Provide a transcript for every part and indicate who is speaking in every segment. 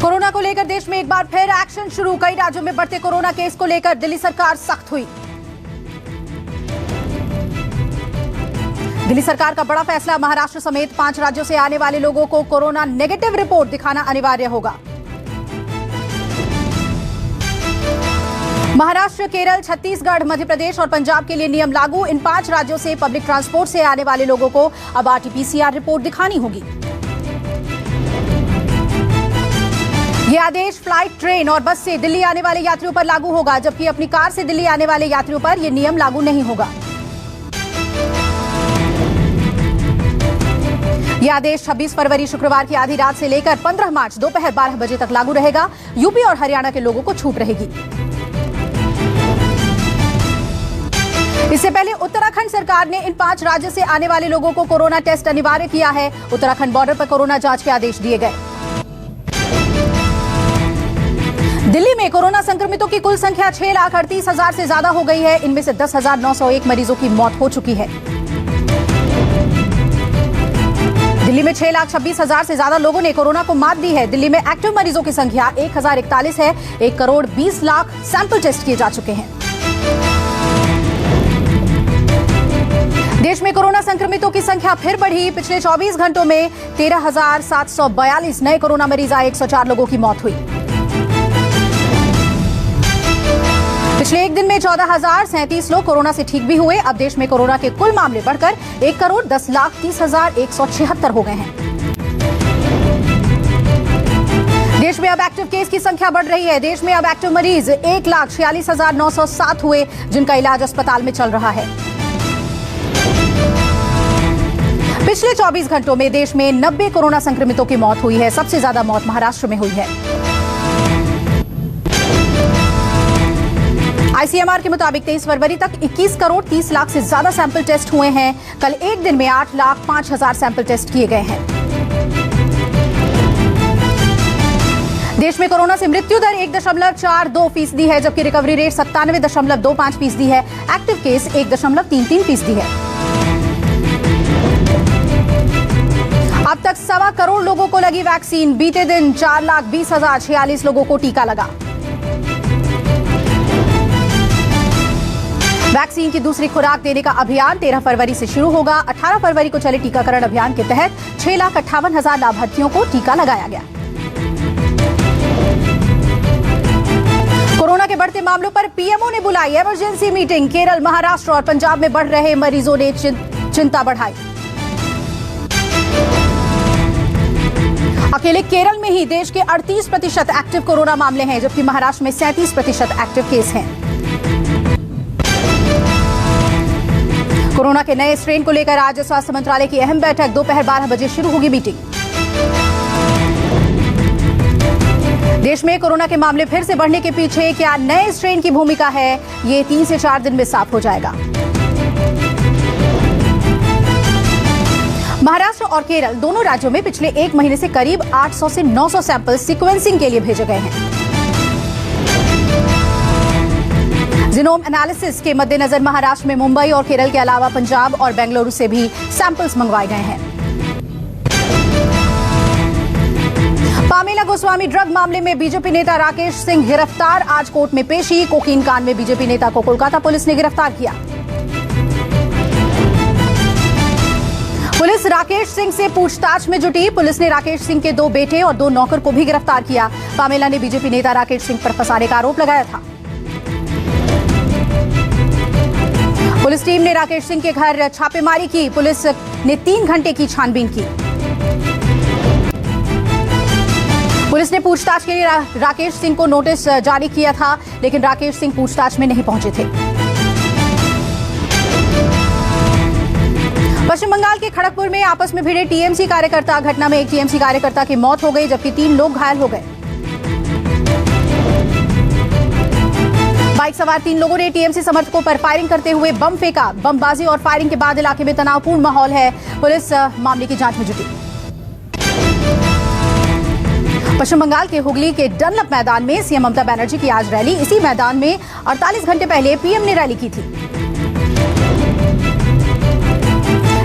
Speaker 1: Corona को लेकर देश में एक बार फिर एक्शन शुरू। कई राज्यों में बढ़ते कोरोना केस को लेकर दिल्ली सरकार सख्त हुई। दिल्ली सरकार का बड़ा फैसला, महाराष्ट्र समेत 5 राज्यों से आने वाले लोगों को कोरोना नेगेटिव रिपोर्ट दिखाना अनिवार्य होगा। महाराष्ट्र, केरल, छत्तीसगढ़, मध्य प्रदेश और पंजाब के लिए नियम लागू। इन 5 राज्यों से पब्लिक ट्रांसपोर्ट से आने वाले लोगों को अब आरटी-पीसीआर रिपोर्ट दिखानी होगी। ये आदेश फ्लाइट, ट्रेन और बस से दिल्ली आने वाले यात्रियों पर लागू होगा, जबकि अपनी कार से दिल्ली आने वाले यात्रियों पर यह नियम लागू नहीं होगा। यह आदेश 26 फरवरी शुक्रवार की आधी रात से लेकर 15 मार्च दोपहर 12 बजे तक लागू रहेगा। यूपी और हरियाणा के लोगों को छूट रहेगी। इससे पहले उत्तराखंड सरकार ने इन 5 राज्यों से आने वाले लोगों को कोरोना टेस्ट अनिवार्य किया है। उत्तराखंड बॉर्डर पर कोरोना जांच के आदेश दिए गए। दिल्ली में कोरोना संक्रमितों की कुल संख्या 6,38,000 से ज्यादा हो गई है। इनमें से 10,901 मरीजों की मौत हो चुकी है। दिल्ली में 6,26,000 से ज्यादा लोगों ने कोरोना को मात दी है। दिल्ली में एक्टिव मरीजों की संख्या 1,041 है। 1 करोड़ 20 लाख सैंपल टेस्ट किए जा चुके हैं। देश में कोरोना संक्रमितों की संख्या फिर बढ़ी। पिछले 24 घंटों में 13,742 नए कोरोना मरीज आए। 104 लोगों की मौत हुई। पिछले एक दिन में 14,037 लोग कोरोना से ठीक भी हुए। अब देश में कोरोना के कुल मामले बढ़कर 1 करोड़ 10,30,176 हो गए हैं। देश में अब एक्टिव केस की संख्या बढ़ रही है। देश में अब एक्टिव मरीज 1,46,907 हुए, जिनका इलाज अस्पताल में चल रहा है। पिछले 24 घंटों में देश में 90 कोरोना संक्रमितों की मौत हुई है। सबसे ज्यादा मौत महाराष्ट्र में हुई है। आईसीएमआर के मुताबिक 23 फरवरी तक 21 करोड़ 30 लाख से ज्यादा सैंपल टेस्ट हुए हैं। कल एक दिन में 8,05,000 सैंपल टेस्ट किए गए हैं। देश में कोरोना से मृत्यु दर 1.42% है, जबकि रिकवरी रेट 97.25% है। एक्टिव केस 1.33% है। अब तक 1.25 करोड़ लोगों को लगी वैक्सीन। बीते दिन 4,20,046 लोगों को टीका लगा। वैक्सीन की दूसरी खुराक देने का अभियान 13 फरवरी से शुरू होगा। 18 फरवरी को चले टीकाकरण अभियान के तहत 6,58,000 लाभार्थियों को टीका लगाया गया। कोरोना के बढ़ते मामलों पर पीएमओ ने बुलाई इमरजेंसी मीटिंग। केरल, महाराष्ट्र और पंजाब में बढ़ रहे मरीजों ने चिंता बढ़ाई। अकेले केरल में ही देश के 38% एक्टिव कोरोना मामले हैं, जबकि महाराष्ट्र में 37% एक्टिव केस हैं। कोरोना के नए स्ट्रेन को लेकर आज स्वास्थ्य मंत्रालय की अहम बैठक। दोपहर 12 बजे शुरू होगी मीटिंग। देश में कोरोना के मामले फिर से बढ़ने के पीछे क्या नए स्ट्रेन की भूमिका है, ये 3 से 4 दिन में साफ हो जाएगा। महाराष्ट्र और केरल दोनों राज्यों में पिछले 1 महीने से करीब 800 से 900 सैंपल सीक्वेंसिंग के लिए भेजे गए हैं। जीनोम एनालिसिस के मद्देनजर महाराष्ट्र में मुंबई और केरल के अलावा पंजाब और बेंगलुरु से भी सैंपल्स मंगवाए गए हैं। पामेला गोस्वामी ड्रग मामले में बीजेपी नेता राकेश सिंह गिरफ्तार। आज कोर्ट में पेशी। कोकीन कांड में बीजेपी नेता को कोलकाता पुलिस ने गिरफ्तार किया। पुलिस राकेश सिंह से पूछताछ में जुटी। पुलिस ने राकेश सिंह के 2 बेटे और 2 नौकर को भी गिरफ्तार किया। पामेला ने बीजेपी नेता राकेश सिंह पर फंसाने का आरोप लगाया था। पुलिस टीम ने राकेश सिंह के घर छापेमारी की। पुलिस ने 3 घंटे की छानबीन की। पुलिस ने पूछताछ के लिए राकेश सिंह को नोटिस जारी किया था, लेकिन राकेश सिंह पूछताछ में नहीं पहुंचे थे। पश्चिम बंगाल के खड़गपुर में आपस में भिड़े टीएमसी कार्यकर्ता। घटना में एक टीएमसी कार्यकर्ता की मौत हो गई, जबकि 3 लोग घायल हो गए। बाइक सवार 3 लोगों ने टीएमसी समर्थकों पर फायरिंग करते हुए बम फेंका। बमबाजी और फायरिंग के बाद इलाके में तनावपूर्ण माहौल है। पुलिस मामले की जांच में जुटी। पश्चिम बंगाल के हुगली के डनलप मैदान में सीएम ममता बनर्जी की आज रैली। इसी मैदान में 48 घंटे पहले पीएम ने रैली की थी।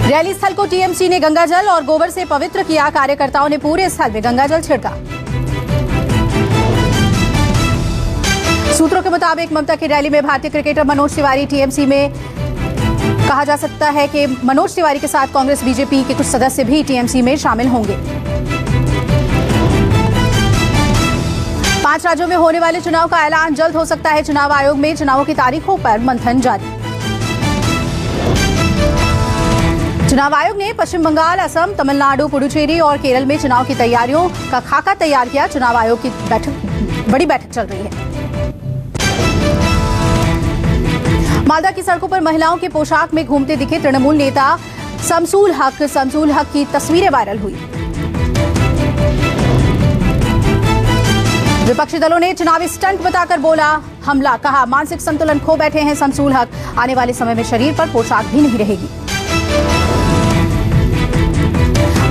Speaker 1: रैली स्थल को टीएमसी ने गंगाजल और गोबर से पवित्र किया। कार्यकर्ताओं ने पूरे स्थल में गंगाजल छिड़का। सूत्रों के मुताबिक ममता की रैली में भारतीय क्रिकेटर मनोज तिवारी टीएमसी में, कहा जा सकता है कि मनोज तिवारी के साथ कांग्रेस बीजेपी के कुछ सदस्य भी टीएमसी में शामिल होंगे। 5 राज्यों में होने वाले चुनाव का ऐलान जल्द हो सकता है। चुनाव आयोग में चुनावों की तारीखों पर मंथन जारी। चुनाव आयोग ने पश्चिम बंगाल, असम, तमिलनाडु, पुडुचेरी और केरल में चुनाव की तैयारियों का खाका तैयार किया। चुनाव आयोग की बड़ी बैठक चल रही है। मालदा की सड़कों पर महिलाओं के पोशाक में घूमते दिखे तृणमूल नेता शमसूल हक की तस्वीरें वायरल हुई। विपक्षी दलों ने चुनावी स्टंट बताकर बोला हमला, कहा मानसिक संतुलन खो बैठे हैं शमसूल हक, आने वाले समय में शरीर पर पोशाक भी नहीं रहेगी।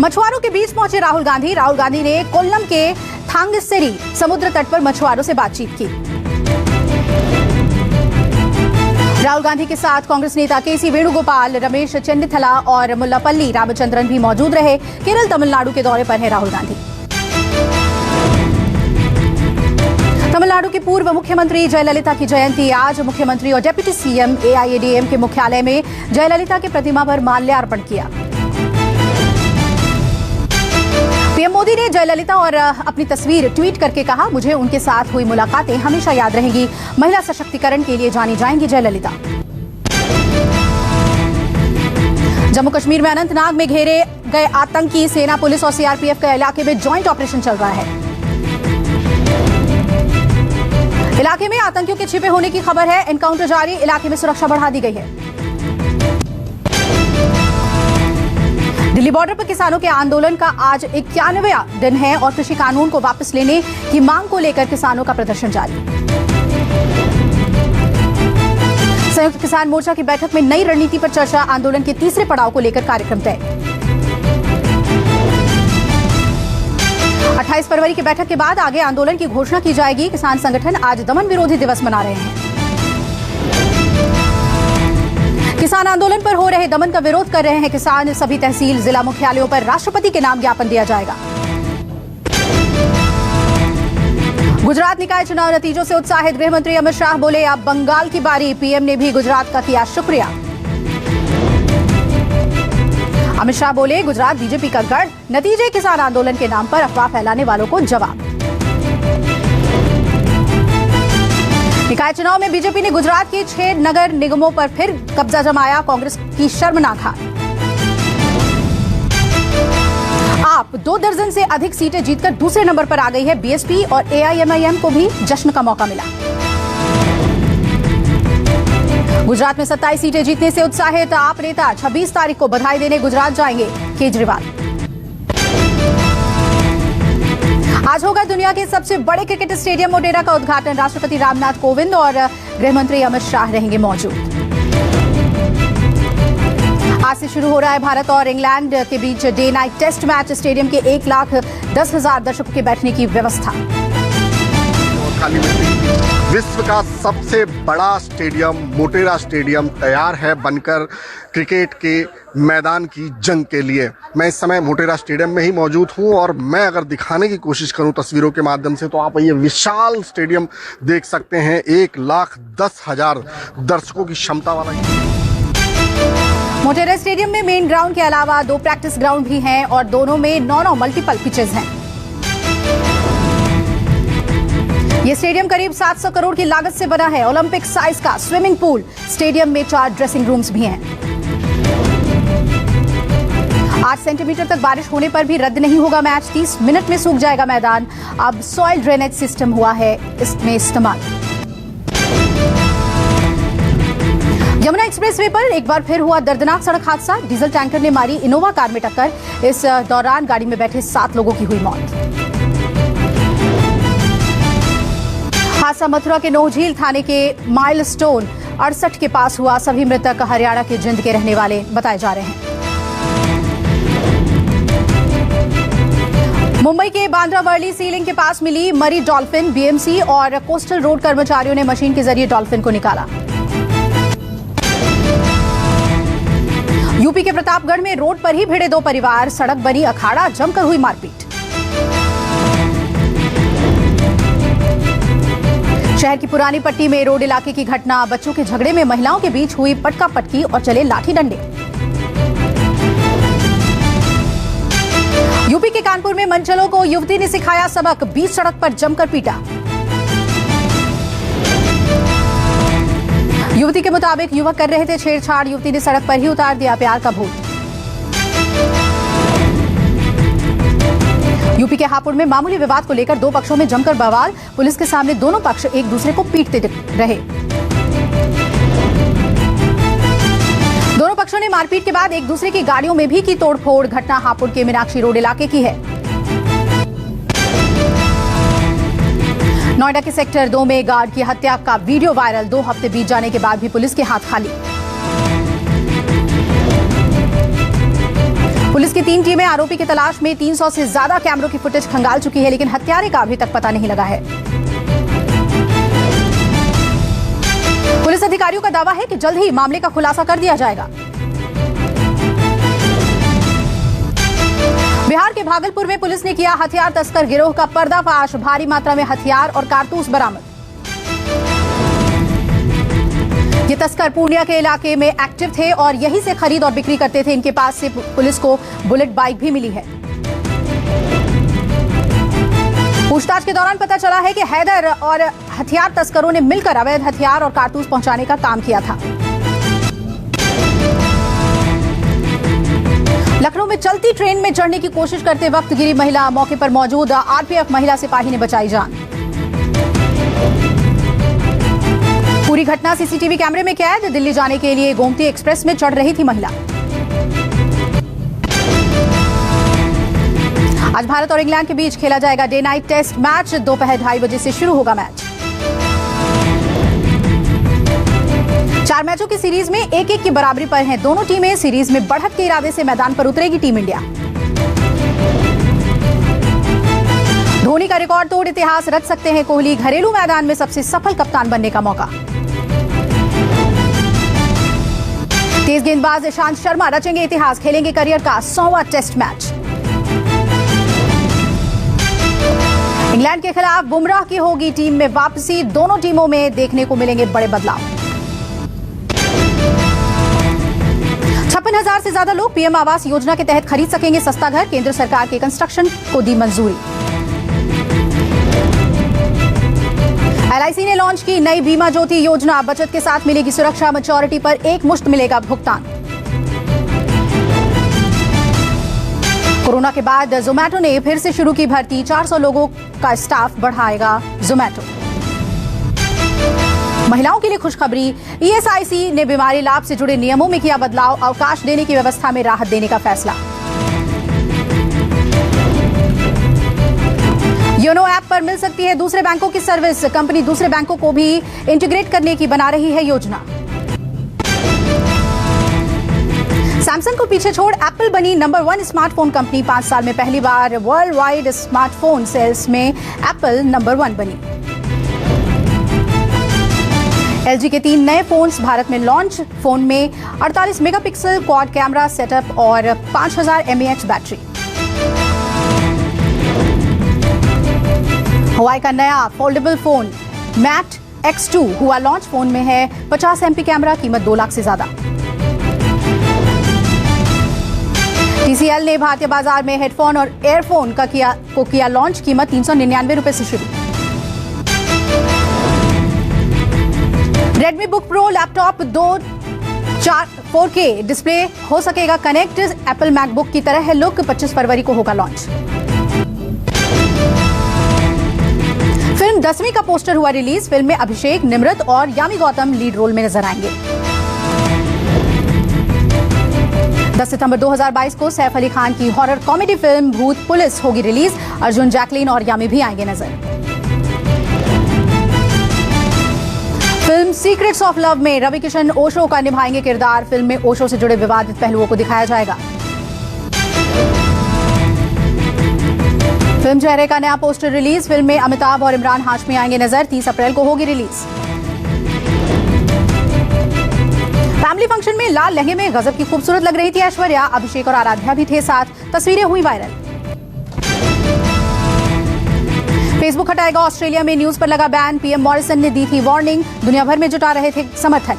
Speaker 1: मछुआरों के बीच पहुंचे राहुल गांधी ने कोल्लम के थांगसेरी समुद्र तट पर मछुआरों से बातचीत की। राहुल गांधी के साथ कांग्रेस नेता केसी वेणुगोपाल, रमेश चेन्निथला और मुल्लापल्ली रामचंद्रन भी मौजूद रहे। केरल, तमिलनाडु के दौरे पर हैं राहुल गांधी। तमिलनाडु की पूर्व मुख्यमंत्री जयललिता की जयंती आज। मुख्यमंत्री और डिप्टी सीएम एआईएडीएम के मुख्यालय में जयललिता की प्रतिमा पर माल्यार्पण किया। पीएम मोदी ने जयललिता और अपनी तस्वीर ट्वीट करके कहा, मुझे उनके साथ हुई मुलाकातें हमेशा याद रहेंगी। महिला सशक्तिकरण के लिए जानी जाएंगी जयललिता। जम्मू कश्मीर में अनंतनाग में घेरे गए आतंकी, सेना, पुलिस और सीआरपीएफ के इलाके में ज्वाइंट ऑपरेशन चल रहा है। इलाके में आतंकियों के छिपे होने की खबर है। एनकाउंटर जारी, इलाके में सुरक्षा बढ़ा दी गई है। दिल्ली बॉर्डर पर किसानों के आंदोलन का आज 91वां दिन है और कृषि कानून को वापस लेने की मांग को लेकर किसानों का प्रदर्शन जारी। संयुक्त किसान मोर्चा की बैठक में नई रणनीति पर चर्चा, आंदोलन के तीसरे पड़ाव को लेकर कार्यक्रम तय। 28 फरवरी की बैठक के बाद आगे आंदोलन की घोषणा की जाएगी। किसान संगठन आज दमन विरोधी दिवस मना रहे हैं। किसान आंदोलन पर हो रहे दमन का विरोध कर रहे हैं किसान। सभी तहसील, जिला मुख्यालयों पर राष्ट्रपति के नाम ज्ञापन दिया जाएगा। गुजरात निकाय चुनाव नतीजों से उत्साहित गृह मंत्री अमित शाह बोले, अब बंगाल की बारी। पीएम ने भी गुजरात का किया शुक्रिया। अमित शाह बोले, गुजरात बीजेपी का गढ़। नतीजे किसान आंदोलन के नाम पर अफवाह फैलाने वालों को जवाब। निकाय चुनाव में बीजेपी ने गुजरात के 6 नगर निगमों पर फिर कब्जा जमाया। कांग्रेस की शर्मनाक हार। आप 2 दर्जन से अधिक सीटें जीतकर दूसरे नंबर पर आ गई है। बीएसपी और एआईएमआईएम को भी जश्न का मौका मिला। गुजरात में 27 सीटें जीतने से उत्साहित आप नेता 26 तारीख को बधाई देने गुजरात जाएंगे केजरीवाल। आज होगा दुनिया के सबसे बड़े क्रिकेट स्टेडियम मोटेरा का उद्घाटन। राष्ट्रपति रामनाथ कोविंद और गृह मंत्री अमित शाह रहेंगे मौजूद। आज से शुरू हो रहा है भारत और इंग्लैंड के बीच day night test match. Stadium के 1,10,000 दर्शकों के बैठने की व्यवस्था।
Speaker 2: विश्व का सबसे बड़ा स्टेडियम मोटेरा स्टेडियम तैयार है बनकर क्रिकेट के मैदान की जंग के लिए। मैं इस समय मोटेरा स्टेडियम में ही मौजूद हूं और मैं अगर दिखाने की कोशिश करूं तस्वीरों के माध्यम से, तो आप ये विशाल स्टेडियम देख सकते हैं। 1,10,000 दर्शकों की क्षमता वाला
Speaker 1: मोटेरा स्टेडियम में मेन ग्राउंड के अलावा 2 प्रैक्टिस ग्राउंड भी हैं और दोनों में 9 मल्टीपल पिचेस हैं। ये स्टेडियम करीब 700 करोड़ की लागत से बना है। ओलंपिक साइज का स्विमिंग पूल, स्टेडियम में 4 ड्रेसिंग रूम्स भी हैं। 8 सेंटीमीटर तक बारिश होने पर भी रद्द नहीं होगा मैच। 30 मिनट में सूख जाएगा मैदान। अब सॉइल ड्रेनेज सिस्टम हुआ है इसमें इस्तेमाल। यमुना एक्सप्रेसवे पर एक बार फिर हुआ दर्दनाक सड़क हादसा। डीजल टैंकर ने मारी इनोवा कार में टक्कर। इस दौरान गाड़ी में बैठे 7 लोगों की हुई मौत। हादसा मथुरा के नौझील थाने के माइलस्टोन 68 के पास हुआ। सभी मृतक हरियाणा के जिंद के रहने वाले बताए जा रहे हैं। मुंबई के बांद्रा वर्ली सीलिंग के पास मिली मरी डॉल्फिन। बीएमसी और कोस्टल रोड कर्मचारियों ने मशीन के जरिए डॉल्फिन को निकाला। यूपी के प्रतापगढ़ में रोड पर ही भिड़े 2 परिवार। सड़क बनी अखाड़ा, जमकर हुई मारपीट। शहर की पुरानी पट्टी में रोड इलाके की घटना, बच्चों के झगड़े में महिलाओं के बीच हुई पटका पटकी और चले लाठी डंडे। यूपी के कानपुर में मनचलों को युवती ने सिखाया सबक, बीच सड़क पर जमकर पीटा। युवती के मुताबिक युवक कर रहे थे छेड़छाड़, युवती ने सड़क पर ही उतार दिया प्यार का भूत। यूपी के हापुड़ में मामूली विवाद को लेकर दो पक्षों में जमकर बवाल, पुलिस के सामने दोनों पक्ष एक दूसरे को पीटते रहे। दोनों पक्षों ने मारपीट के बाद एक दूसरे की गाड़ियों में भी की तोड़फोड़। घटना हापुड़ के मीनाक्षी रोड इलाके की है। नोएडा के सेक्टर 2 में गार्ड की हत्या का वीडियो वायरल, 2 हफ्ते बीत जाने के बाद भी पुलिस के हाथ खाली। पुलिस की 3 टीमें आरोपी की तलाश में 300 से ज्यादा कैमरों की फुटेज खंगाल चुकी है, लेकिन हत्यारे का अभी तक पता नहीं लगा है। पुलिस अधिकारियों का दावा है कि जल्द ही मामले का खुलासा कर दिया जाएगा। बिहार के भागलपुर में पुलिस ने किया हथियार तस्कर गिरोह का पर्दाफाश, भारी मात्रा में हथियार और कारतूस बरामद। ये तस्कर पूर्णिया के इलाके में एक्टिव थे और यहीं से खरीद और बिक्री करते थे। इनके पास से पुलिस को बुलेट बाइक भी मिली है। पूछताछ के दौरान पता चला है कि हैदर और हथियार तस्करों ने मिलकर अवैध हथियार और कारतूस पहुंचाने का काम किया था। लखनऊ में चलती ट्रेन में चढ़ने की कोशिश करते वक्त गिरी महिला, मौके पर मौजूद आरपीएफ महिला सिपाही ने बचाई जान। पूरी घटना सीसीटीवी कैमरे में कैद। दिल्ली जाने के लिए गोमती एक्सप्रेस में चढ़ रही थी महिला। आज भारत और इंग्लैंड के बीच खेला जाएगा डे नाइट टेस्ट मैच, दोपहर 2:30 बजे से शुरू होगा मैच। 4 मैचों की सीरीज में 1-1 की बराबरी पर हैं दोनों टीमें। सीरीज में बढ़त के इरादे से मैदान पर उतरेगी टीम इंडिया। धोनी का रिकॉर्ड तोड़ इतिहास रच सकते हैं कोहली, घरेलू मैदान में सबसे सफल कप्तान बनने का मौका। तेज गेंदबाज ईशांत शर्मा रचेंगे इतिहास, खेलेंगे करियर का 100वां टेस्ट मैच। इंग्लैंड के खिलाफ बुमराह की होगी टीम में वापसी, दोनों टीमों में देखने को मिलेंगे बड़े बदलाव। 56,000 से ज्यादा लोग पीएम आवास योजना के तहत खरीद सकेंगे सस्ता घर, केंद्र सरकार के कंस्ट्रक्शन को दी मंजूरी। एलआईसी ने लॉन्च की नई बीमा ज्योति योजना, बचत के साथ मिलेगी सुरक्षा, मैच्योरिटी पर एक मुश्त मिलेगा भुगतान। कोरोना के बाद जोमैटो ने फिर से शुरू की भर्ती, 400 लोगों का स्टाफ बढ़ाएगा जोमैटो। महिलाओं के लिए खुशखबरी, ईएसआईसी ने बीमारी लाभ से जुड़े नियमों में किया बदलाव, अवकाश देने की व्यवस्था में राहत देने का फैसला। योनो ऐप पर मिल सकती है दूसरे बैंकों की सर्विस, कंपनी दूसरे बैंकों को भी इंटीग्रेट करने की बना रही है योजना। सैमसंग को पीछे छोड़ एप्पल बनी नंबर 1 स्मार्टफोन कंपनी। 5 साल में पहली बार वर्ल्ड वाइड स्मार्टफोन सेल्स में एप्पल नंबर 1 बनी। एलजी के 3 नए फोन्स भारत में लॉन्च, फोन में 48 मेगापिक्सल क्वाड कैमरा सेटअप और 5000 mAh बैटरी। हुआई का नया फोल्डेबल फोन मैट X2 हुआ लॉन्च, फोन में है 50 MP कैमरा, कीमत 2 लाख से ज्यादा। TCL ने भारतीय बाजार में हेडफोन और एयरफोन का किया लॉन्च, कीमत 399 रुपए से शुरू। Redmi book pro laptop 4K display हो सकेगा कनेक्ट, एप्पल मैकबुक की तरह है लुक, 25 फरवरी को होगा लॉन्च। फिल्म 10वीं का पोस्टर हुआ रिलीज, फिल्म में अभिषेक, निमृत और यामी गौतम लीड रोल में नजर आएंगे। 10 सितंबर 2022 को सैफ अली खान की हॉरर कॉमेडी फिल्म भूत पुलिस होगी रिलीज, अर्जुन, जैकलीन और यामी भी आएंगे नजर। फिल्म सीक्रेट्स ऑफ लव में रवि किशन ओशो का निभाएंगे किरदार, फिल्म में ओशो से जुड़े विवादित पहलुओं को दिखाया जाएगा। फिल्म चेहरे का नया पोस्टर रिलीज, फिल्म में अमिताभ और इमरान हाशमी आएंगे नजर, 30 अप्रैल को होगी रिलीज। फैमिली फंक्शन में लाल लहंगे में गजब की खूबसूरत लग रही थी ऐश्वर्या, अभिषेक और आराध्या भी थे साथ, तस्वीरें हुई वायरल। फेसबुक हटाएगा ऑस्ट्रेलिया में न्यूज पर लगा बैन, पीएम मॉरिसन ने दी थी वार्निंग, दुनिया भर में जुटा रहे थे समर्थन।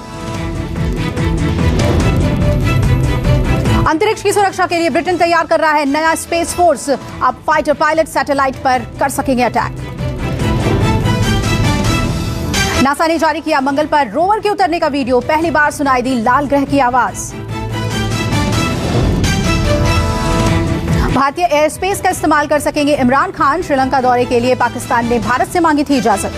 Speaker 1: अंतरिक्ष की सुरक्षा के लिए ब्रिटेन तैयार कर रहा है नया स्पेस फोर्स, अब फाइटर पायलट सैटेलाइट पर कर सकेंगे अटैक। नासा ने जारी किया मंगल पर रोवर के उतरने का वीडियो, पहली बार सुनाई दी लाल ग्रह की आवाज। भारतीय एयर स्पेस का इस्तेमाल कर सकेंगे इमरान खान, श्रीलंका दौरे के लिए पाकिस्तान ने भारत से मांगी थी इजाजत।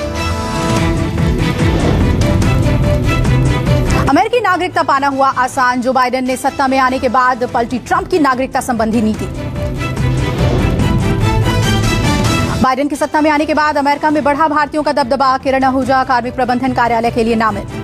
Speaker 1: अमेरिकी नागरिकता पाना हुआ आसान, जो बाइडेन ने सत्ता में आने के बाद पलटी ट्रंप की नागरिकता संबंधी नीति। बाइडेन की सत्ता में आने के बाद अमेरिका में बढ़ा भारतीयों का दबदबा, किरण आहूजा कार्मिक प्रबंधन कार्यालय के लिए नामित।